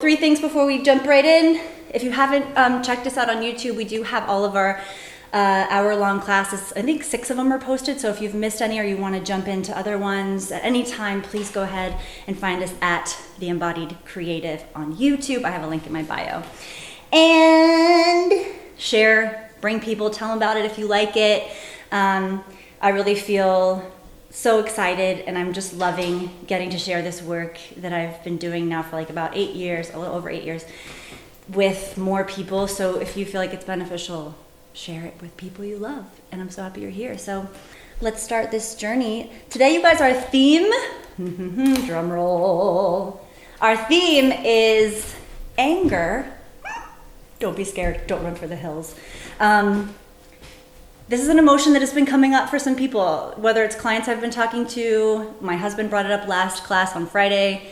Three things before we jump right in. If you haven't checked us out on YouTube, we do have all of our hour-long classes. I think 6 of them are posted, so if you've missed any or you want to jump into other ones at any time, please go ahead and find us at The Embodied Creative on YouTube. I have a link in my bio. And share, bring people, tell them about it if you like it. I really feel so excited, and I'm just loving getting to share this work that I've been doing now for like about 8 years, a little over 8 years, with more people. So if you feel like it's beneficial, share it with people you love. And I'm so happy you're here. So let's start this journey. Today, you guys, our theme, drum roll. Our theme is anger. Don't be scared, don't run for the hills. This is an emotion that has been coming up for some people, whether it's clients I've been talking to. My husband brought it up last class on Friday.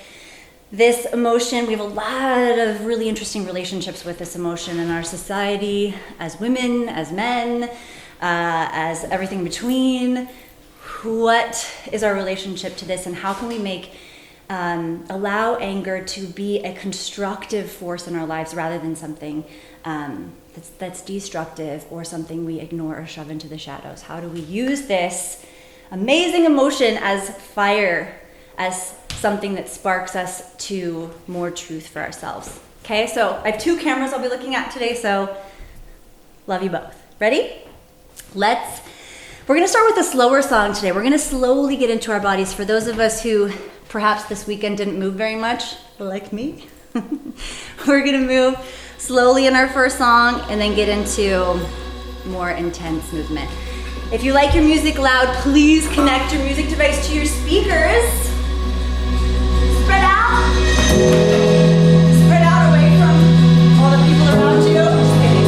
This emotion, we have a lot of really interesting relationships with this emotion in our society, as women, as men, as everything in between. What is our relationship to this, and how can we allow anger to be a constructive force in our lives rather than something that's destructive or something we ignore or shove into the shadows? How do we use this amazing emotion as fire, as something that sparks us to more truth for ourselves? Okay, so I have 2 cameras I'll be looking at today, so love you both. Ready? We're gonna start with a slower song today. We're gonna slowly get into our bodies. For those of us who perhaps this weekend didn't move very much, like me, we're gonna move slowly in our first song and then get into more intense movement. If you like your music loud, please connect your music device to your speakers. Spread out. Spread out away from all the people around you. Just kidding.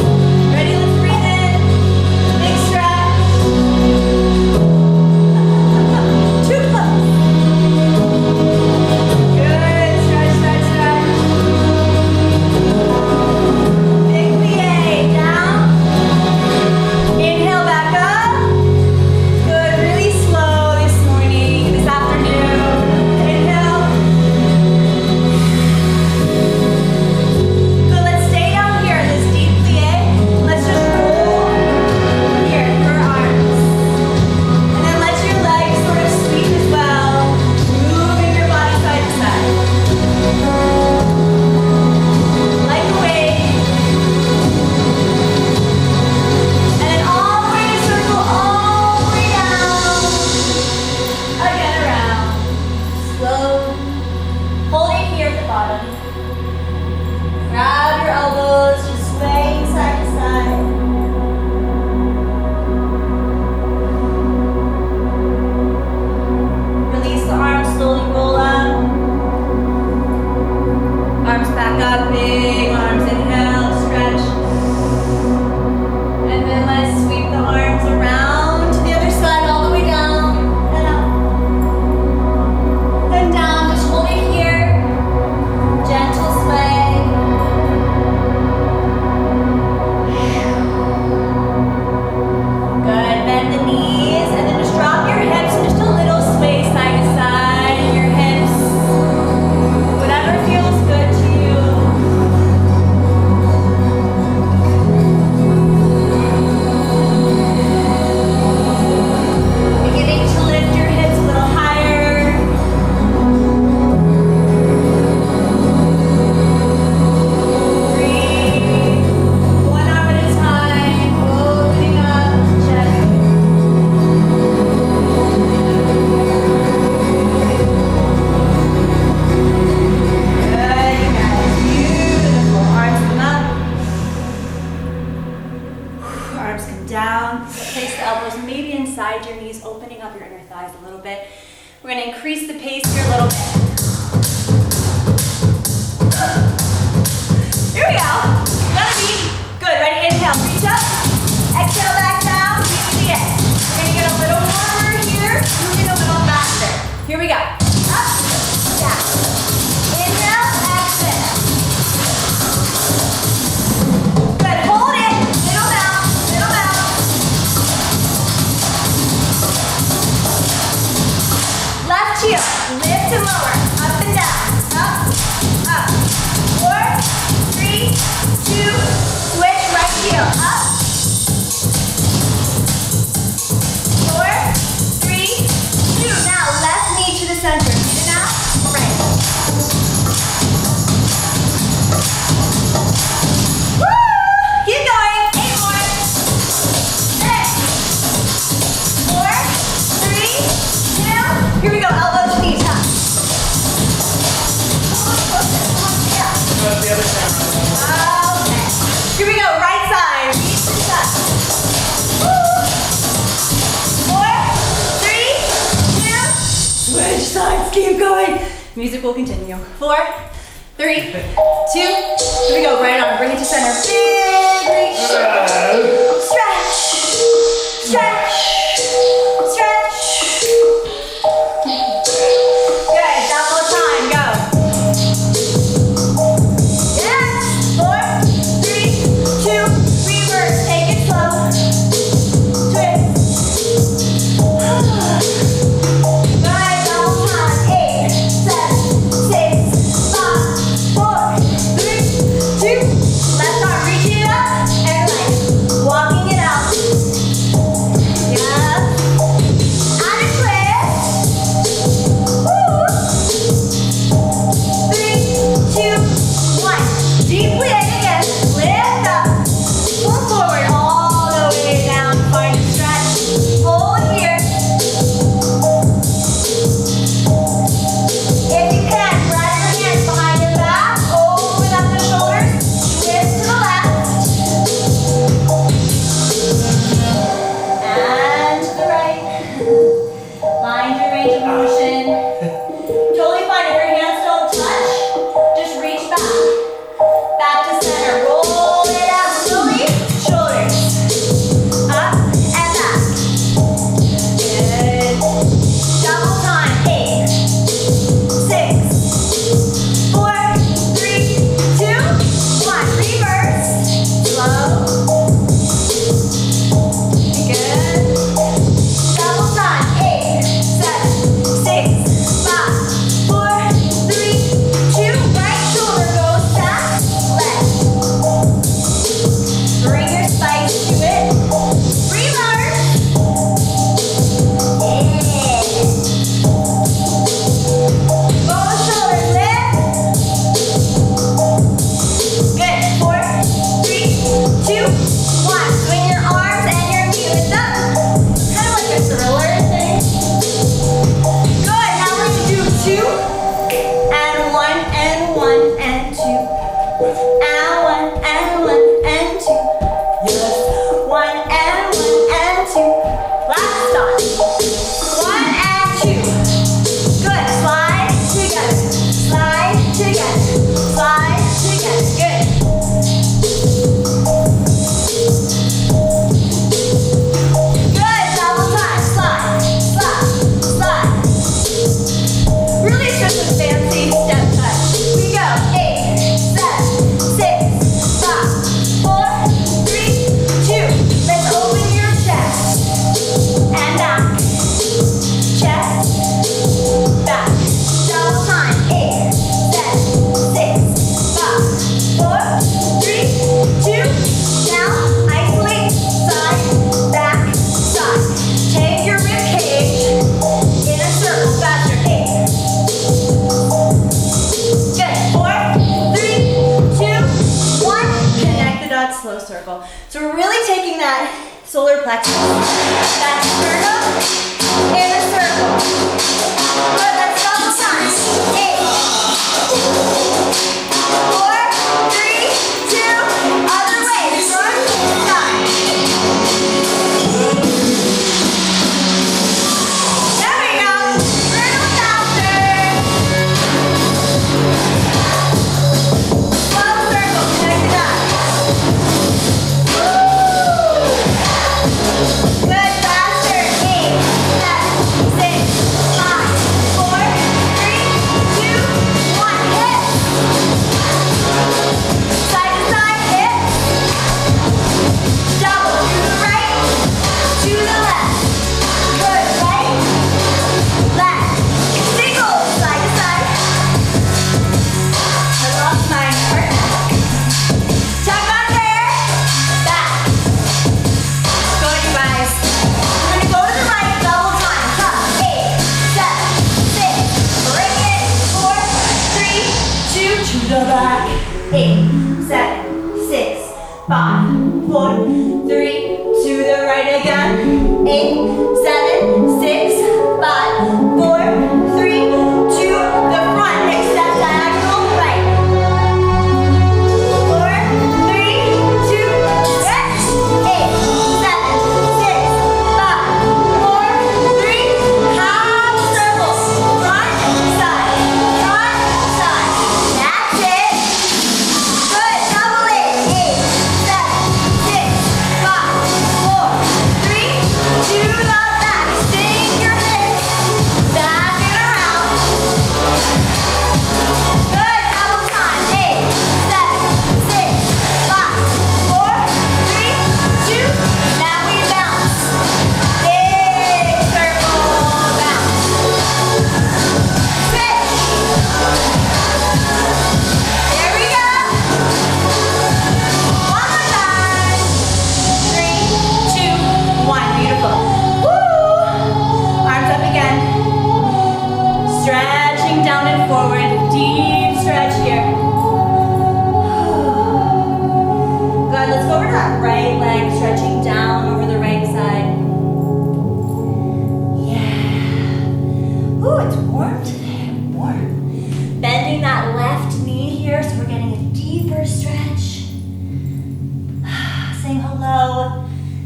Ready? Let's breathe in. Big stretch. Too close. Good. Stretch, stretch, stretch. Big plie. Down. Inhale back up. Good. Really slow this morning, this afternoon. Inhale. Good. Let's stay down here in this deep plie. Let's just roll here through our arms. And then let your legs sort of sweep as well, moving your body side to side. Like a wave. And then all the way to circle, all the way down. Again around. Slow. Holding here at the bottom. Grab your elbows, just swaying side to side. Release the arms, slowly roll up. Arms back up, big arms, inhale, stretch. And then let's sweep the arms around to the other side, all the way down and up. And down, just hold it here. Gentle sway. Good, bend the knees and then just drop your hips, just a little sway side to side, your hips. Whatever feels good to you. Beginning to lift your hips a little higher. Breathe. One arm at a time, opening up gently. Good, you guys. Beautiful. Arms come up. Arms come down. Place the elbows maybe inside your knees, opening up your inner thighs a little bit. We're going to increase the pace here a little bit. Here we go. Gotta be good. Ready? Inhale, reach up. Exhale, back down. Reach the edge. We're gonna get a little warmer here. Moving a little faster. Here we go. Up, down. Inhale, exhale. Good. Hold it. Middle down. Middle down. Left heel. Lift and lower. Up and down. Up, up. Okay. Here we go, right side. Reach the side. Woo. 4, 3, 2. Switch sides, keep going. Music will continue. 4, 3, 2. Here we go, right arm, bring it to center. Big reach. Stretch. Stretch. Stretch. Good, double time, go. Yes. 4, 3, 2. Reverse, take it slow. Twist. Good, double time. 8, 7, 6, 5, 4, 3, 2. Left arm, reach it up and right. Walking it out. Yeah. And a twist. Woo. 3, 2, 1. Deeply in again. Lift up. Pull forward all the way down. Find a stretch. Hold here. If you can, grab your hands behind your back. Open up the shoulders. Twist to the left. And to the right. Find your range of motion. Totally fine if your hands don't touch. Just reach back. Back to center. Roll it out slowly. Shoulders. Up and back. Good. Double time. 8, 6, 4, 3, 2, 1. Reverse. Slow. Good. Double time. 8, 7, 6, 5, 4, 3, 2. Right shoulder goes back. Left. Bring your spice to it. Reverse. Yeah. Both shoulders lift. Good. 4, 3, 2, 1. Swing your arms and your knee lift up. Kind of like a thriller thing. Good. Now we're going to do 2 and 1 and 1 and 2. And 1 and 1 and 2. Yes. 1 and 1 and 2. Last stop. 1 and 2. Good. Slide together. Slide together. Slide together. Good. Good. Double time. Slide. Slide. Slide. Really just a fancy step touch. We go. 8, 7, 6, 5, 4, 3, 2. Let's open your chest. And back. Chest. Back. Double time. 8, 7, 6, 5, 4, 3, 2. Now isolate. Side. Back. Side. Take your rib cage in a circle. Faster. 8. Good. 4, 3, 2, 1. Connect the dots, slow circle. So we're really taking that solar plexus, that sternum in a circle. Good. Let's double time. 8, 4, 3, 2. Other way. Front side. There we go. Little faster. Slow circle, connect the dots. Good, faster. 8, 7, 6, 5, 4, 3, 2, 1. Hip. Side to side, hip. Double to the right, to the left. Good, right, left. Single, side to side. I lost my heart. Tuck under, back. Go, you guys. We're gonna go to the right, double time. Tuck. 8, 7, 6. Bring it. 4, 3, 2. To the back. 8, 7, 6, 5, 4, 3. To the right again. 8, 7, 6, 5, 4, 3, 2. The front. Extend diagonal right. deeper stretch. Saying hello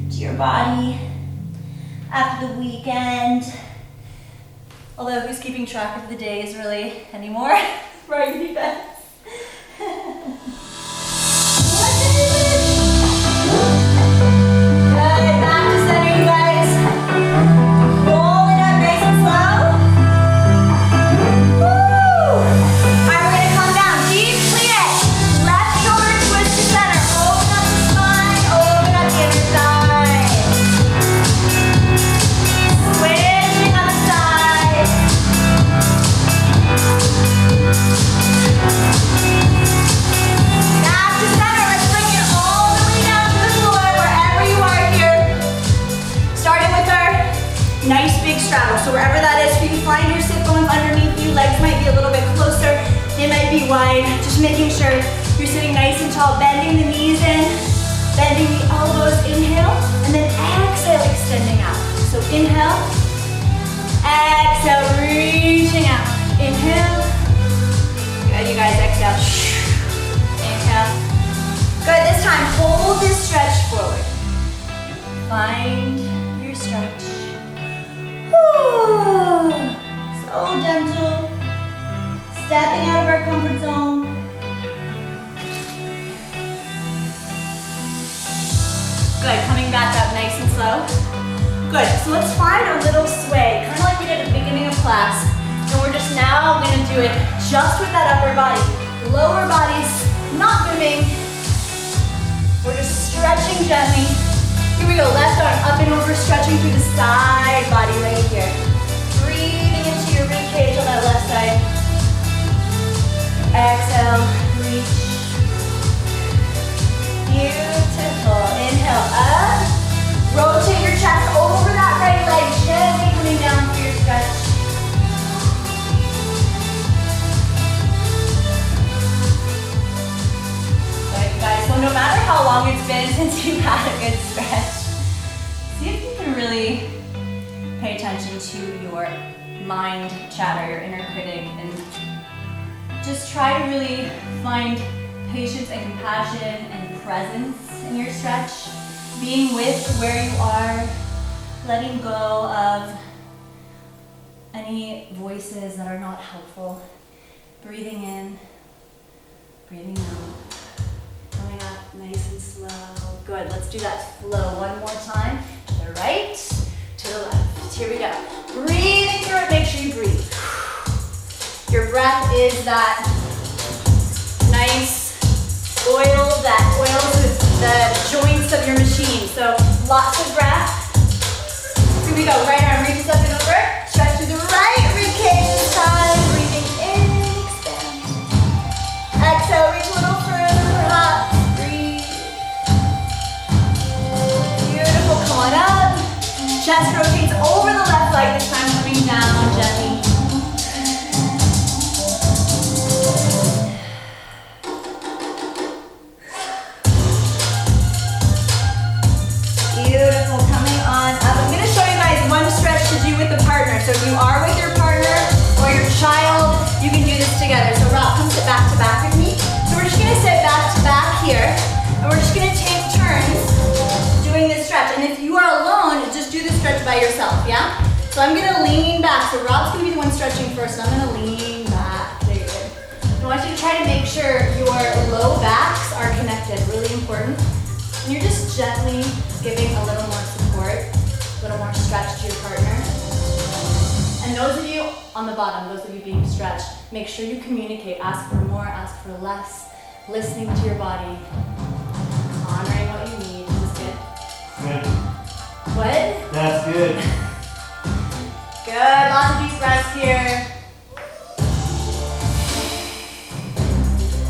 to your body after the weekend. Although who's keeping track of the days really anymore? Right, you guys? Good, back to center, you guys. Roll it up nice and slow. Woo! Alright, we're gonna come down. Deep plie. Left shoulder twist to center. Open up the spine, open up the inner thigh. Switching on the side. Back to center. Let's bring it all the way down to the floor, wherever you are here. Starting with our nice big straddle. So wherever that is, if you find your sit bones underneath you, legs might be a little bit closer, they might be wide. Just making sure you're sitting nice and tall, bending the knees in, bending the elbows, inhale, and then exhale, extending out. So inhale, exhale, reaching out. Inhale. Good, you guys, exhale. Inhale. Good, this time, hold this stretch forward. Find your stretch. Whew. So gentle. Stepping out of our comfort zone. Good, coming back up nice and slow. Good, so let's find a little sway, kind of like we did at the beginning of class. And we're just now gonna do it just with that upper body. Lower body's not moving. We're just stretching gently. Here we go, left arm up and over, stretching through the side body right here. Breathing into your rib cage on that left side. Exhale, reach. Beautiful. Inhale up. Rotate your chest over that right leg, gently coming down for your stretch. Good, you guys. So no matter how long it's been since you've had a good stretch, see if you can really pay attention to your mind chatter, your inner critic, and just try to really find patience and compassion and presence in your stretch. Being with where you are, letting go of any voices that are not helpful. Breathing in, breathing out. Coming up nice and slow. Good, let's do that flow one more time. To the right, to the left. Here we go. Breathing through it, make sure you breathe. Your breath is that nice oil that oils the joints of your machine. So lots of breath. Here we go. Right arm reaches up and over. Stretch to the right rib cage this time. Breathing in, expand. Exhale, reach a little further up. Breathe. Beautiful. Come on up. Chest rotates over the left leg this time, coming down gently. Beautiful, coming on up. I'm gonna show you guys one stretch to do with the partner. So if you are with your partner or your child, you can do this together. So Rob, come sit back to back with me. So we're just gonna sit back to back here, and we're just gonna take turns doing this stretch. And if you are alone, just do this stretch by yourself, yeah? So I'm gonna lean back. So Rob's gonna be the one stretching first, and I'm gonna lean back. There you go. I want you to try to make sure your low backs are connected, really important. And you're just gently giving a little more support, a little more stretch to your partner. And those of you on the bottom, those of you being stretched, make sure you communicate. Ask for more, ask for less, listening to your body, honoring what you need. Is this good? Good. What? That's good. Good, lots of deep breaths here.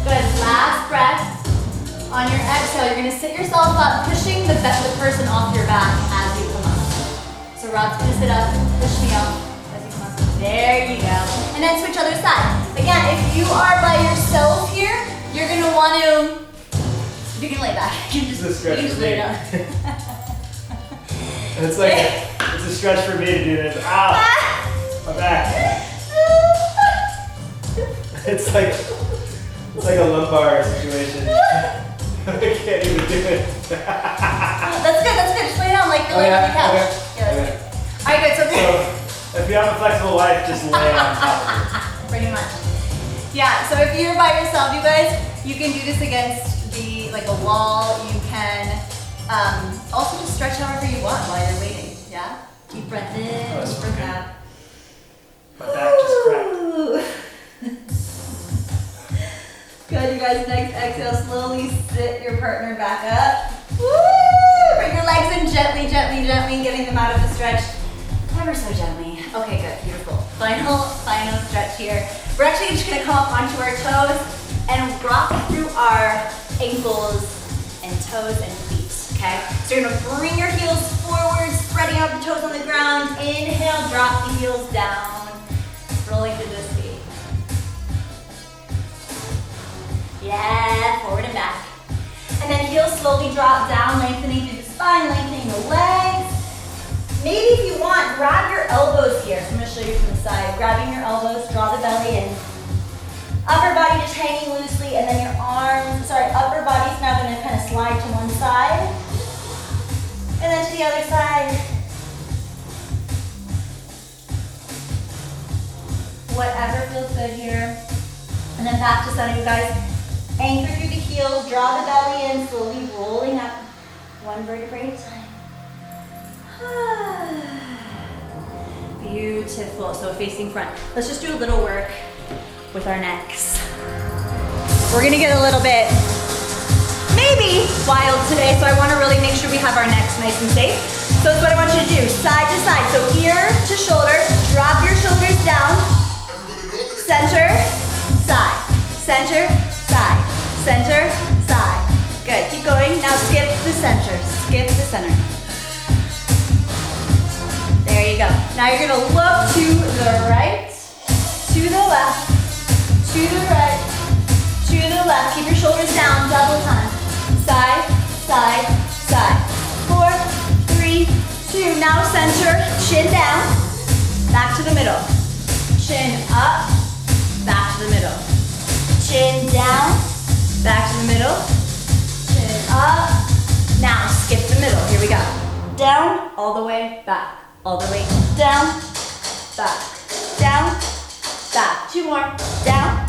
Good, last breath. On your exhale, you're gonna sit yourself up, pushing the person off your back as you come up. So Rob's gonna sit up, push me up as you come up. There you go. And then switch other side. Again, if you are by yourself here, you're gonna want to, you can lay back. You can just lay down. It's like, it's a stretch for me to do this. Ow! My back. It's like, It's like a lumbar situation. I can't even do it. That's good. Just lay down like the Oh, yeah? on the couch. Okay. Yeah, that's good. All right, good. So, if you have a flexible wife, just lay on top of Pretty much. Yeah, so if you're by yourself, you guys, you can do this against like a wall. You can also just stretch however you want while you're waiting. Yeah? Deep breath in, that's deep breath okay. out. My back just cracked. Ooh. Good, you guys. Next exhale, slowly sit your partner back up. Woo! Bring your legs in gently, getting them out of the stretch. Ever so gently. Okay, good, beautiful. Final stretch here. We're actually just gonna come up onto our toes and rock through our ankles and toes and feet, okay? So you're gonna bring your heels forward, spreading out the toes on the ground. Inhale, drop the heels down, rolling through the feet. Yeah, forward and back. And then heels slowly drop down, lengthening through the spine, lengthening the legs. Maybe if you want, grab your elbows here. So I'm gonna show you from the side. Grabbing your elbows, draw the belly in. Upper body just hanging loosely, and then your arms, upper body's now gonna kind of slide to one side. And then to the other side. Whatever feels good here. And then back to center, you guys. Anchor through the heels, draw the belly in, slowly rolling up one vertebrae at a time. Beautiful. So facing front. Let's just do a little work with our necks. We're gonna get a little bit maybe wild today, so I want to really make sure we have our necks nice and safe. So that's what I want you to do, side to side. So ear to shoulder, drop your shoulders down, center, side, center, side, center, side. Good, keep going. Now skip the center, skip the center. There you go. Now you're gonna look to the right, to the left, to the right, to the left. Keep your shoulders down, double time. Side, side, side. 4, 3, 2. Now center, chin down, back to the middle. Chin up, back to the middle. Chin down, back to the middle. Chin up. Now skip the middle. Here we go. Down, all the way back. All the way down, back, down, back. 2 more. Down,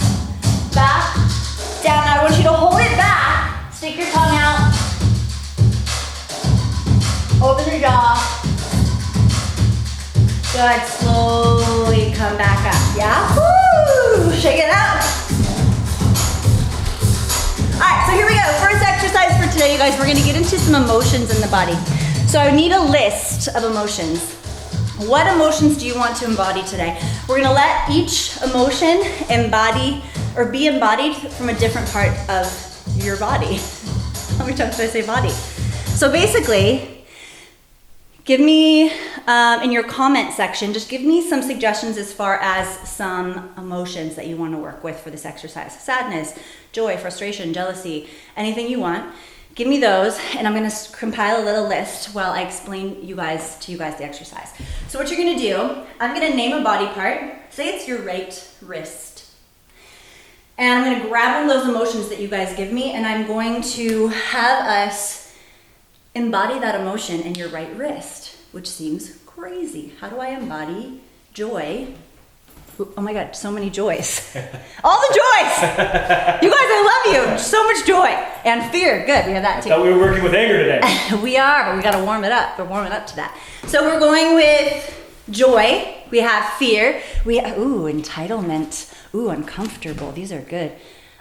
back, down. Now I want you to hold it back. Stick your tongue out. Open your jaw. Good. Slowly come back up. Yeah? Woo! Shake it out. All right, so here we go. First exercise for today, you guys. We're going to get into some emotions in the body. So I need a list of emotions. What emotions do you want to embody today? We're gonna let each emotion embody or be embodied from a different part of your body. How many times did I say body? So basically, give me, in your comment section, just give me some suggestions as far as some emotions that you want to work with for this exercise. Sadness, joy, frustration, jealousy, anything you want. Give me those, and I'm gonna compile a little list while I explain to you guys the exercise. So what you're gonna do, I'm gonna name a body part. Say it's your right wrist. And I'm gonna grab one of those emotions that you guys give me, and I'm going to have us embody that emotion in your right wrist, which seems crazy. How do I embody joy? Oh my God, so many joys. All the joys! You guys, I love you. So much joy. And fear, good, we have that too. I thought we were working with anger today. We are, but we gotta warm it up. We're warming up to that. So we're going with joy. We have fear. Ooh, entitlement. Ooh, uncomfortable. These are good.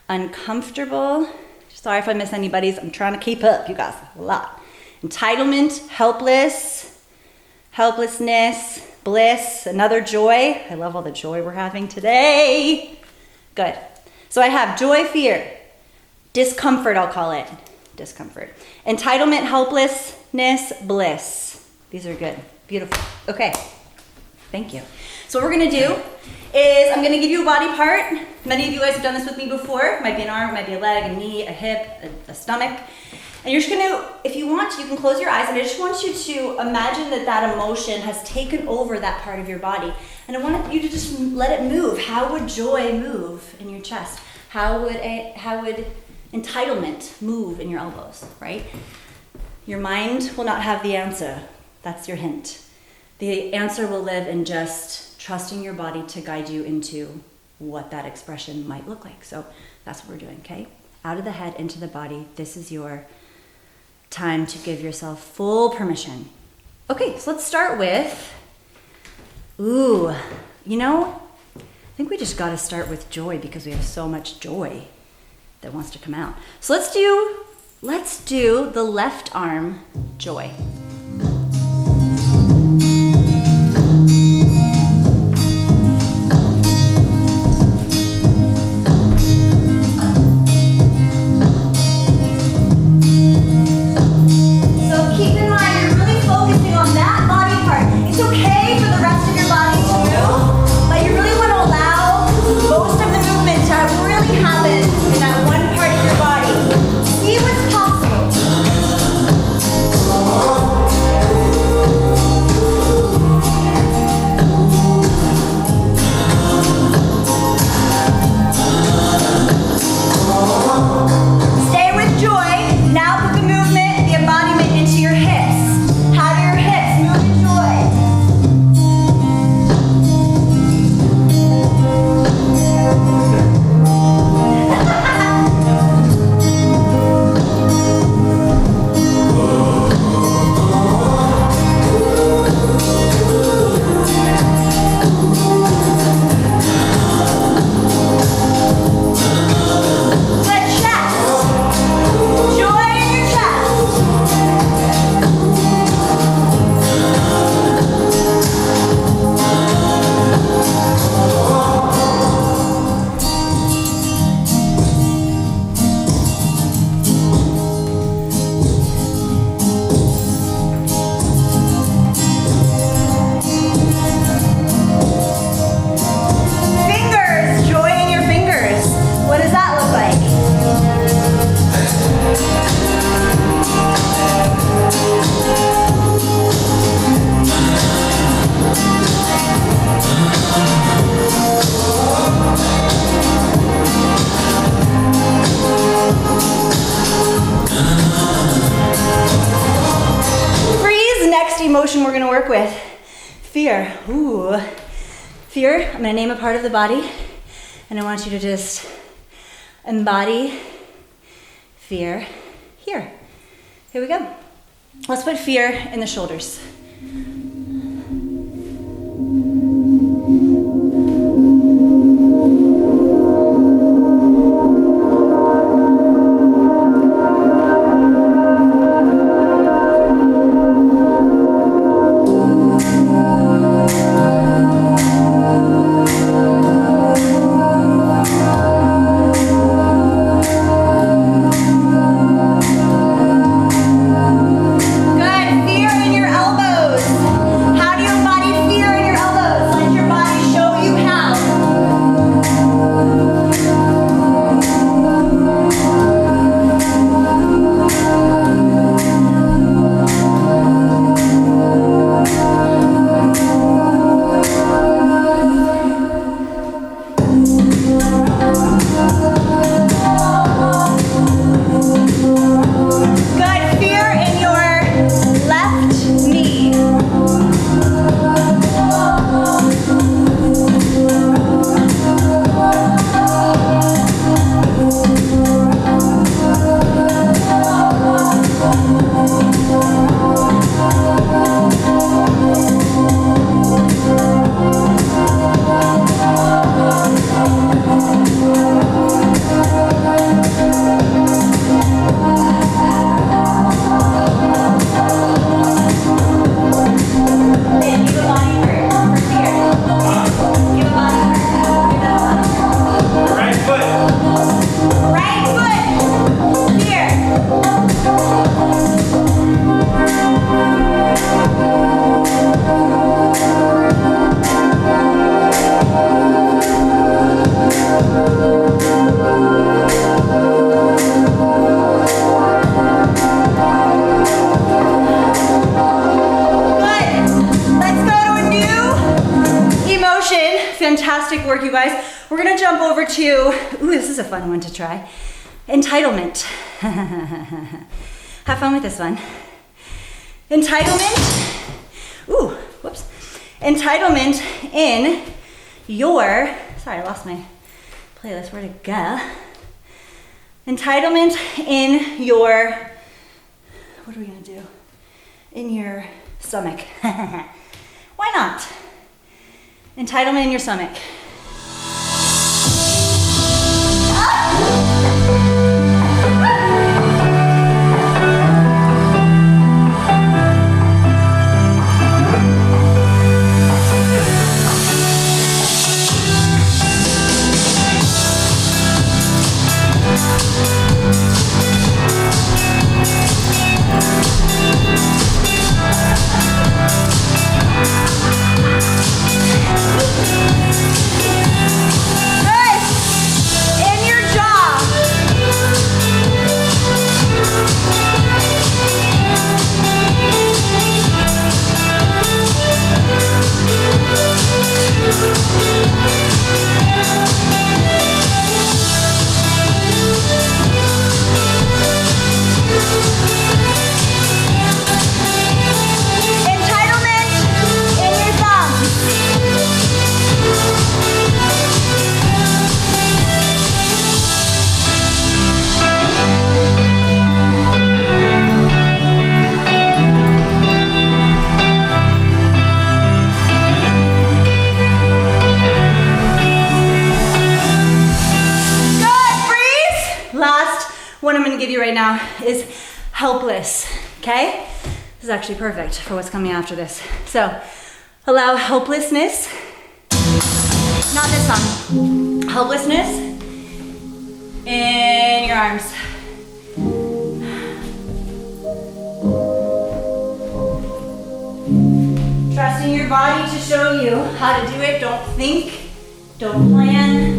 Uncomfortable. Sorry if I miss anybody's. I'm trying to keep up, you guys. A lot. Entitlement, helplessness, bliss, another joy. I love all the joy we're having today. Good. So I have joy, fear, discomfort, I'll call it. Discomfort. Entitlement, helplessness, bliss. These are good. Beautiful. Okay. Thank you. So what we're going to do is I'm going to give you a body part. Many of you guys have done this with me before. It might be an arm, it might be a leg, a knee, a hip, a stomach. And you're just gonna, if you want to, you can close your eyes, and I just want you to imagine that that emotion has taken over that part of your body. And I want you to just let it move. How would joy move in your chest? How would entitlement move in your elbows, right? Your mind will not have the answer. That's your hint. The answer will live in just trusting your body to guide you into what that expression might look like. So that's what we're doing, okay? Out of the head, into the body. This is your time to give yourself full permission. Okay, so let's start with, I think we just gotta start with joy because we have so much joy that wants to come out. So let's do the left arm joy. Emotion we're going to work with. Fear. Ooh. Fear, I'm going to name a part of the body, and I want you to just embody fear here. Here we go. Let's put fear in the shoulders. Good. Fear in your elbows. jump over to, ooh, this is a fun one to try. Entitlement. Have fun with this one. Entitlement. Ooh, whoops. Entitlement in your, sorry, I lost my playlist, where'd it go? Entitlement in your, what are we gonna do? In your stomach. Why not? Entitlement in your stomach. What I'm gonna give you right now is helpless, okay? This is actually perfect for what's coming after this. So, allow helplessness, not this song, helplessness in your arms. Trusting your body to show you how to do it. Don't think, don't plan.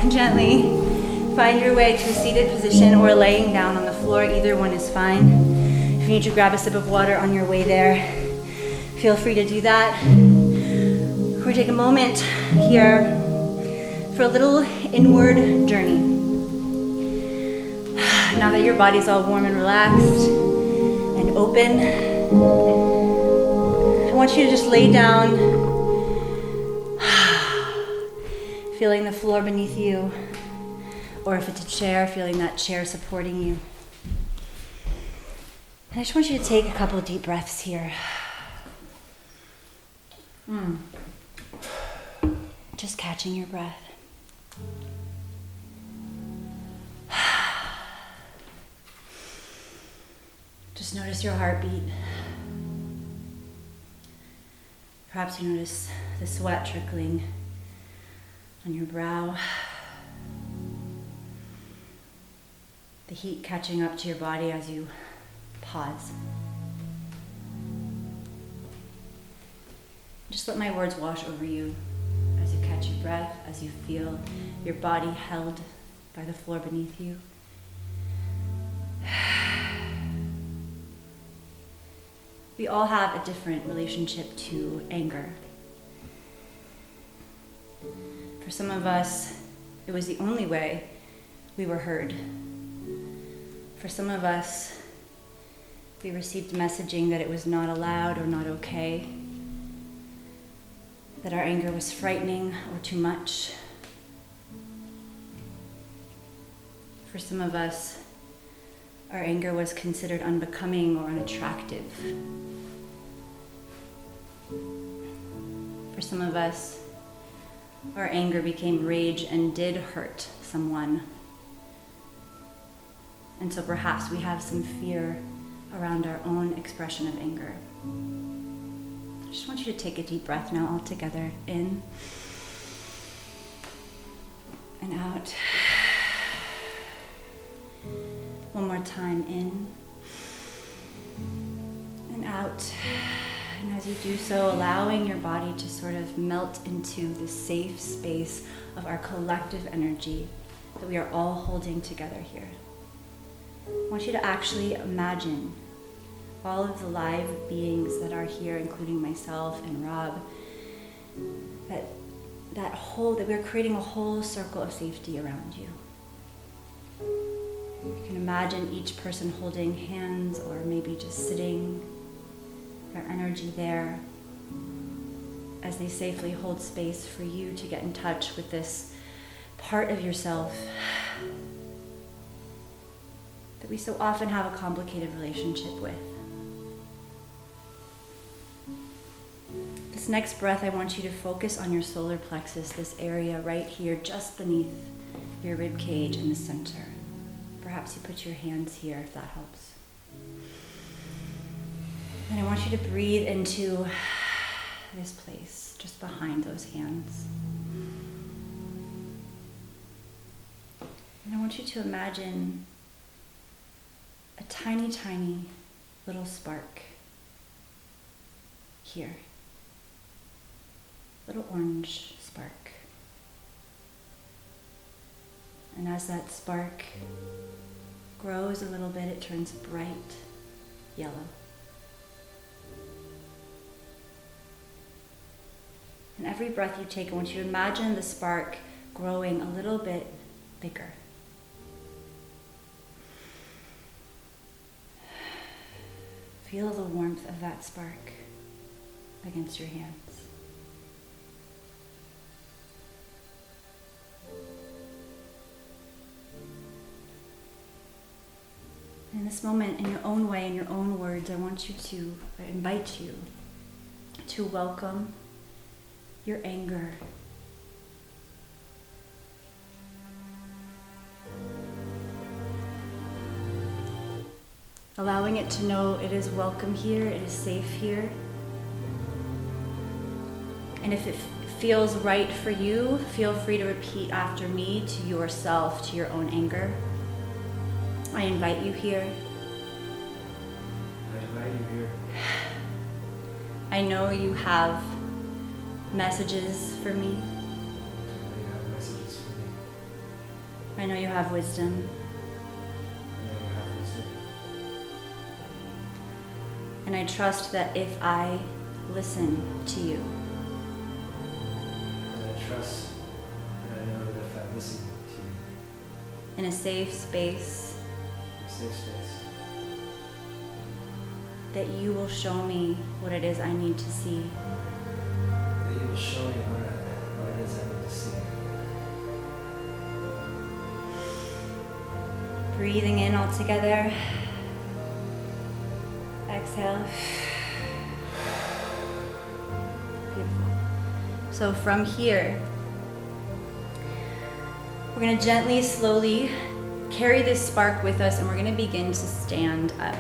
Gently find your way to a seated position or laying down on the floor. Either one is fine. If you need to grab a sip of water on your way there, feel free to do that. Or take a moment here for a little inward journey. Now that your body's all warm and relaxed and open, I want you to just lay down, feeling the floor beneath you, or if it's a chair, feeling that chair supporting you. And I just want you to take a couple of deep breaths here. Just catching your breath. Just notice your heartbeat. Perhaps you notice the sweat trickling on your brow. The heat catching up to your body as you pause. Just let my words wash over you as you catch your breath, as you feel your body held by the floor beneath you. We all have a different relationship to anger. For some of us, it was the only way we were heard. For some of us, we received messaging that it was not allowed or not okay, that our anger was frightening or too much. For some of us, our anger was considered unbecoming or unattractive. For some of us, our anger became rage and did hurt someone. And so perhaps we have some fear around our own expression of anger. I just want you to take a deep breath now all together. In and out. One more time, in and out. And as you do so, allowing your body to sort of melt into the safe space of our collective energy that we are all holding together here. I want you to actually imagine all of the live beings that are here, including myself and Rob, that we're creating a whole circle of safety around you. You can imagine each person holding hands or maybe just sitting, their energy there, as they safely hold space for you to get in touch with this part of yourself that we so often have a complicated relationship with. This next breath, I want you to focus on your solar plexus, this area right here, just beneath your rib cage in the center. Perhaps you put your hands here if that helps. And I want you to breathe into this place, just behind those hands. And I want you to imagine a tiny, tiny little spark here. Little orange spark. And as that spark grows a little bit, it turns bright yellow. And every breath you take, I want you to imagine the spark growing a little bit bigger. Feel the warmth of that spark against your hands. In this moment, in your own way, in your own words, I invite you to welcome your anger. Allowing it to know it is welcome here, it is safe here. And if it feels right for you, feel free to repeat after me to yourself, to your own anger. I invite you here. I invite you here. I know you have messages for me. I have messages for me. I know you have wisdom. I know you have wisdom. And I trust that if I listen to you, And I trust and I know that if I listen to you in a safe space, in a safe space, that you will show me what it is I need to see. that you will show me what it is I need to see. Breathing in all together. Exhale. Beautiful. So from here, we're going to gently, slowly carry this spark with us, and we're going to begin to stand up.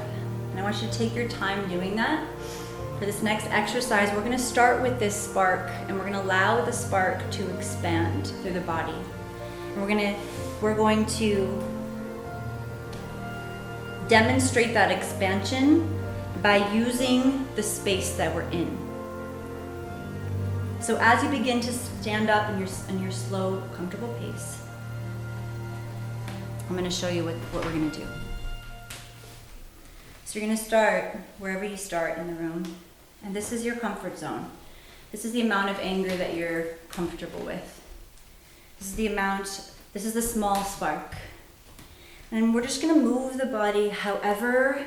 And I want you to take your time doing that. For this next exercise, we're gonna start with this spark and we're gonna allow the spark to expand through the body. And we're going to demonstrate that expansion by using the space that we're in. So as you begin to stand up in your slow, comfortable pace, I'm gonna show you what we're gonna do. So you're gonna start wherever you start in the room, and this is your comfort zone. This is the amount of anger that you're comfortable with. This is the small spark. And we're just gonna move the body however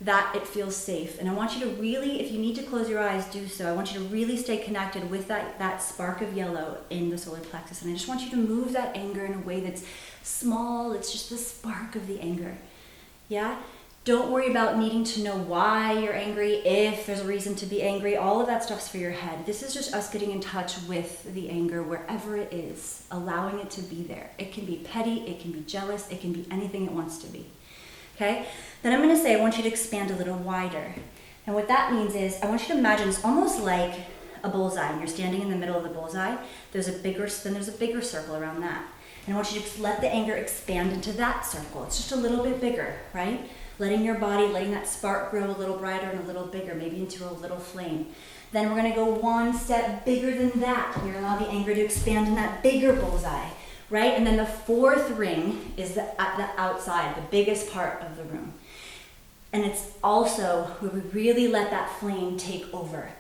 that it feels safe. And I want you to really, if you need to close your eyes, do so. I want you to really stay connected with that spark of yellow in the solar plexus. And I just want you to move that anger in a way that's small. It's just the spark of the anger. Yeah? Don't worry about needing to know why you're angry, if there's a reason to be angry. All of that stuff's for your head. This is just us getting in touch with the anger wherever it is, allowing it to be there. It can be petty, it can be jealous, it can be anything it wants to be. Okay? Then I'm gonna say I want you to expand a little wider. And what that means is I want you to imagine it's almost like a bullseye, and you're standing in the middle of the bullseye. There's a bigger circle around that. And I want you to let the anger expand into that circle. It's just a little bit bigger, right? Letting your body, letting that spark grow a little brighter and a little bigger, maybe into a little flame. Then we're gonna go one step bigger than that. You're gonna allow the anger to expand in that bigger bullseye, right? And then the fourth ring is at the outside, the biggest part of the room. And it's also where we really let that flame take over.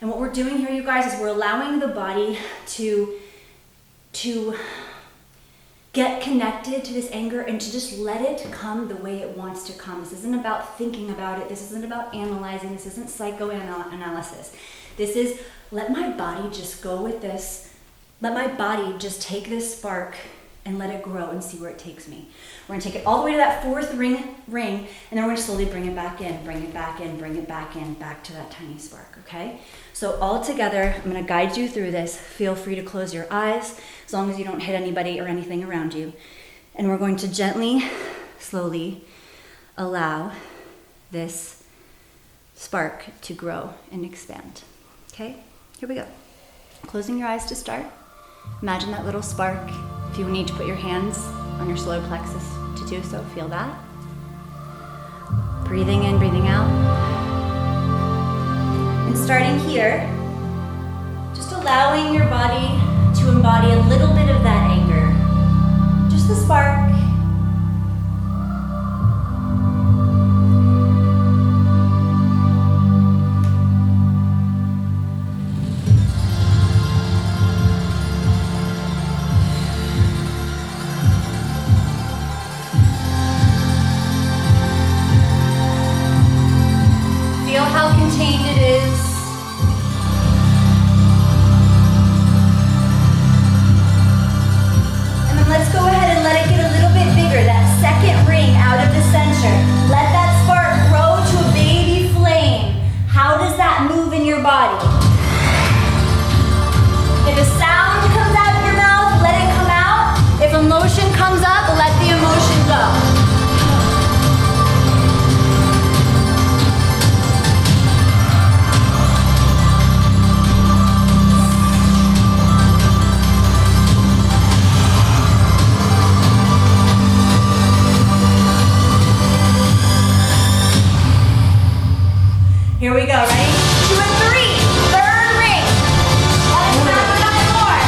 And what we're doing here, you guys, is we're allowing the body to get connected to this anger and to just let it come the way it wants to come. This isn't about thinking about it. This isn't about analyzing. This isn't psychoanalysis. This is let my body just go with this. Let my body just take this spark and let it grow and see where it takes me. We're gonna take it all the way to that fourth ring, and then we're gonna slowly bring it back in, bring it back in, bring it back in, back to that tiny spark, okay? So all together, I'm gonna guide you through this. Feel free to close your eyes, as long as you don't hit anybody or anything around you. And we're going to gently, slowly allow this spark to grow and expand, okay? Here we go. Closing your eyes to start. Imagine that little spark. If you need to put your hands on your solar plexus to do so, feel that. Breathing in, breathing out. And starting here, just allowing your body to embody a little bit of that anger. Just the spark. Here we go, ready? 2 and 3, third ring. Let it come out 9 more.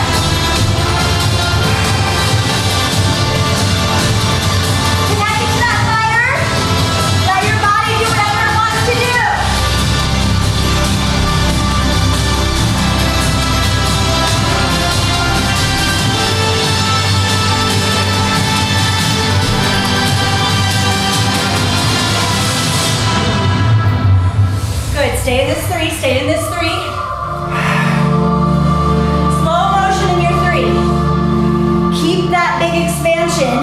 Connect it to that fire. Let your body do whatever it wants to do. Good, stay in this 3, stay in this 3. Slow motion in your 3. Keep that big expansion.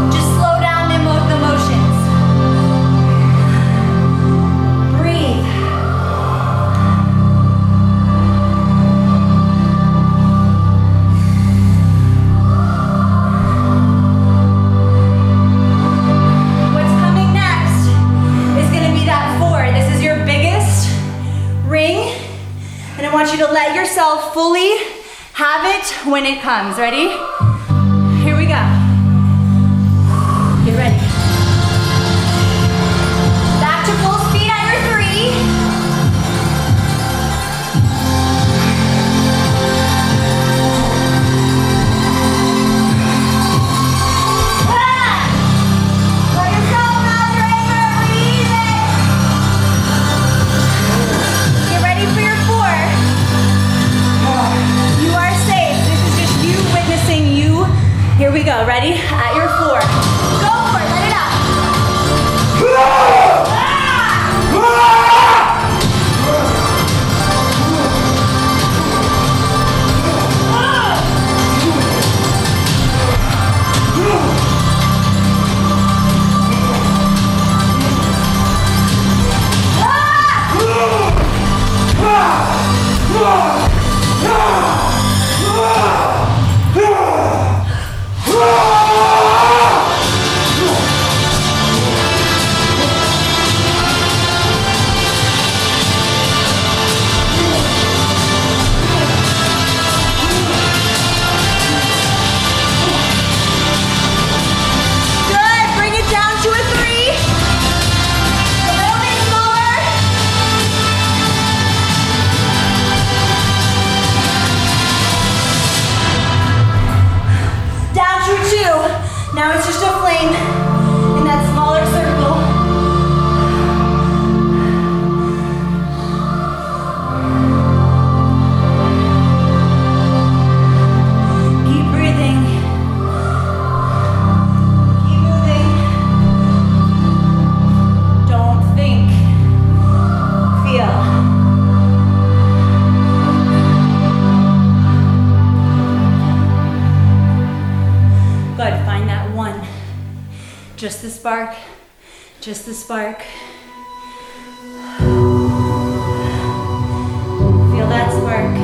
Just slow down the motions. Breathe. What's coming next is going to be that 4. This is your biggest fully have it when it comes. Ready? Here we go. Get ready. Back to full speed on your 3. Let yourself out your anger. Breathe in. Get ready for your 4. You are safe. This is just you witnessing you. Here we go. Ready? At your 4. Go for it. Let it out. Now it's just a flame in that smaller circle. Keep breathing. Keep moving. Don't think. Feel. Good, find that 1. Just the spark, just the spark. Feel that spark.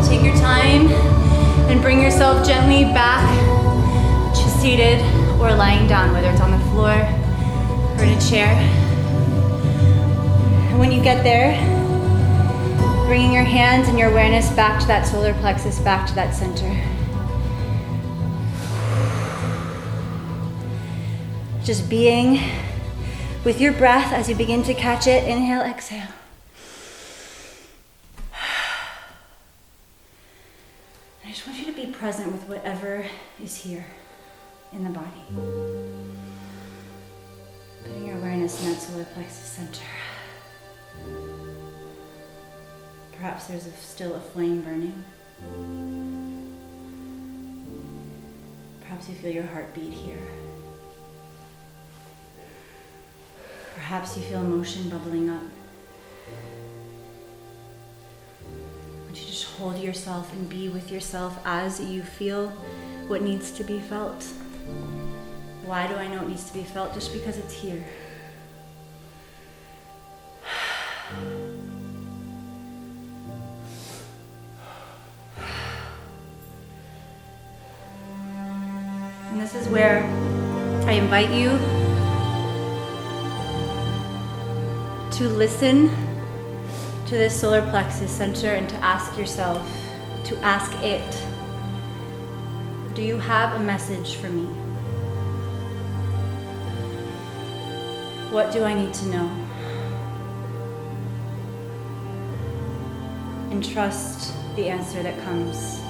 Take your time and bring yourself gently back to seated or lying down, whether it's on the floor or in a chair. And when you get there, bringing your hands and your awareness back to that solar plexus, back to that center. Just being with your breath as you begin to catch it. Inhale, exhale. I just want you to be present with whatever is here in the body. Putting your awareness in that solar plexus center. Perhaps there's still a flame burning. Perhaps you feel your heartbeat here. Perhaps you feel emotion bubbling up. I want you to just hold yourself and be with yourself as you feel what needs to be felt. Why do I know it needs to be felt? Just because it's here. And this is where I invite you to listen to this solar plexus center and to ask yourself, to ask it, do you have a message for me? What do I need to know? And trust the answer that comes.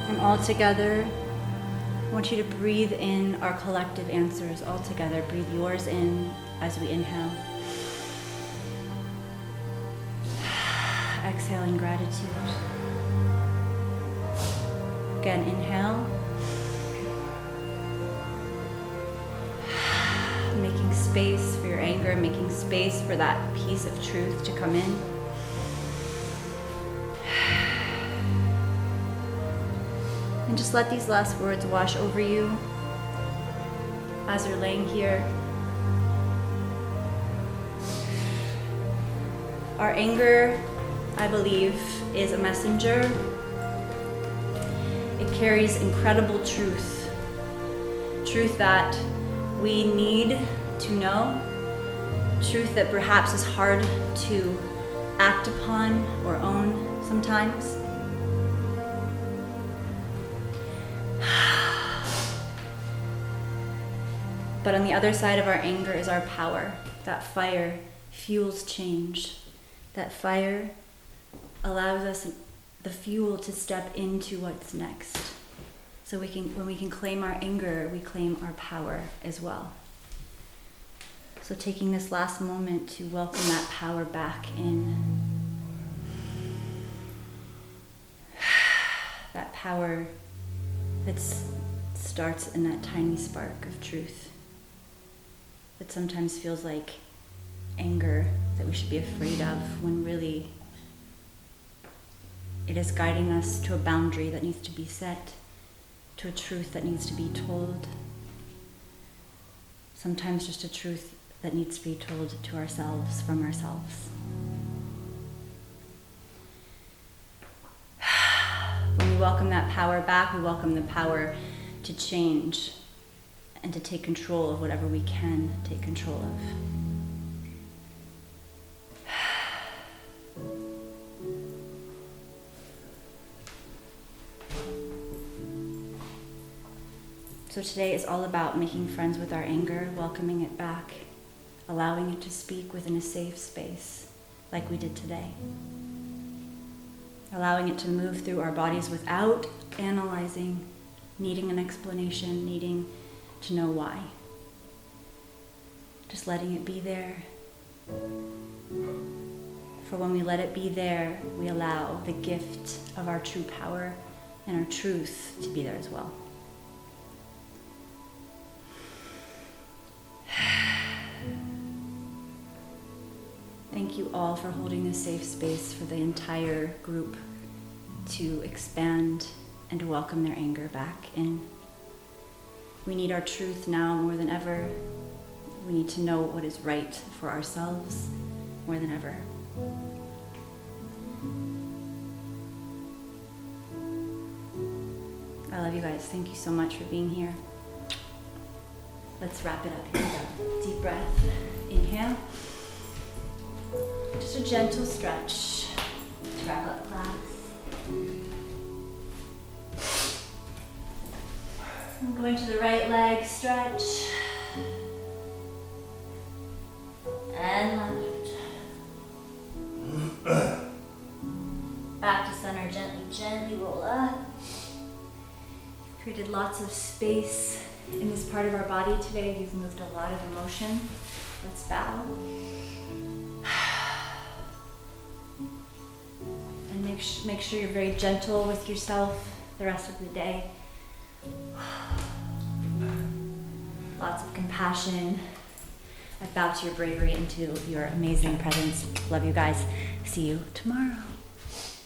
And all together, I want you to breathe in our collective answers all together. Breathe yours in as we inhale. Exhale in gratitude. Again, inhale. Making space for your anger, making space for that piece of truth to come in. And just let these last words wash over you as you're laying here. Our anger, I believe, is a messenger. It carries incredible truth. Truth that we need to know. Truth that perhaps is hard to act upon or own sometimes. But on the other side of our anger is our power. That fire fuels change. That fire allows us the fuel to step into what's next. So when we can claim our anger, we claim our power as well. So taking this last moment to welcome that power back in. That power that starts in that tiny spark of truth. That sometimes feels like anger that we should be afraid of, when really it is guiding us to a boundary that needs to be set, to a truth that needs to be told. Sometimes just a truth that needs to be told to ourselves, from ourselves. When we welcome that power back, we welcome the power to change and to take control of whatever we can take control of. So today is all about making friends with our anger, welcoming it back, allowing it to speak within a safe space, like we did today. Allowing it to move through our bodies without analyzing, needing an explanation, needing to know why. Just letting it be there. For when we let it be there, we allow the gift of our true power and our truth to be there as well. Thank you all for holding this safe space for the entire group to expand and to welcome their anger back in. We need our truth now more than ever. We need to know what is right for ourselves more than ever. I love you guys. Thank you so much for being here. Let's wrap it up here. Deep breath. Inhale. Just a gentle stretch to wrap up class. I'm going to the right leg, stretch. And left. Back to center, gently roll up. Created lots of space in this part of our body today. You've moved a lot of emotion. Let's bow. And make sure you're very gentle with yourself the rest of the day. Lots of compassion. I bow to your bravery and to your amazing presence. Love you guys. See you tomorrow.